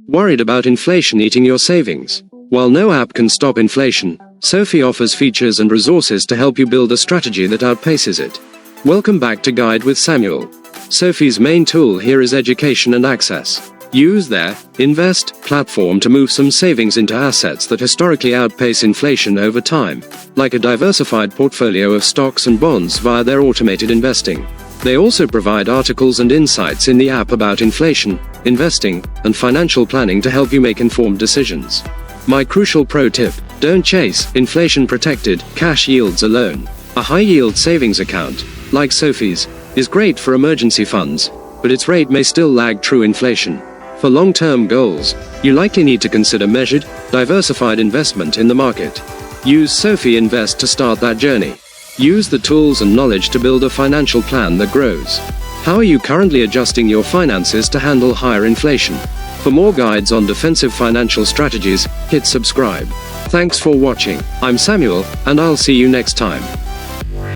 Worried about inflation eating your savings? While no app can stop inflation, SoFi offers features and resources to help you build a strategy that outpaces it. Welcome back to Guide with Samuel. SoFi's main tool here is education and access. Use their Invest platform to move some savings into assets that historically outpace inflation over time, like a diversified portfolio of stocks and bonds via their automated investing. They also provide articles and insights in the app about inflation, investing, and financial planning to help you make informed decisions. My crucial pro tip: don't chase inflation-protected cash yields alone. A high-yield savings account, like SoFi's, is great for emergency funds, but its rate may still lag true inflation. For long-term goals, you likely need to consider measured, diversified investment in the market. Use SoFi Invest to start that journey. Use the tools and knowledge to build a financial plan that grows. How are you currently adjusting your finances to handle higher inflation? For more guides on defensive financial strategies, hit subscribe. Thanks for watching. I'm Samuel, and I'll see you next time.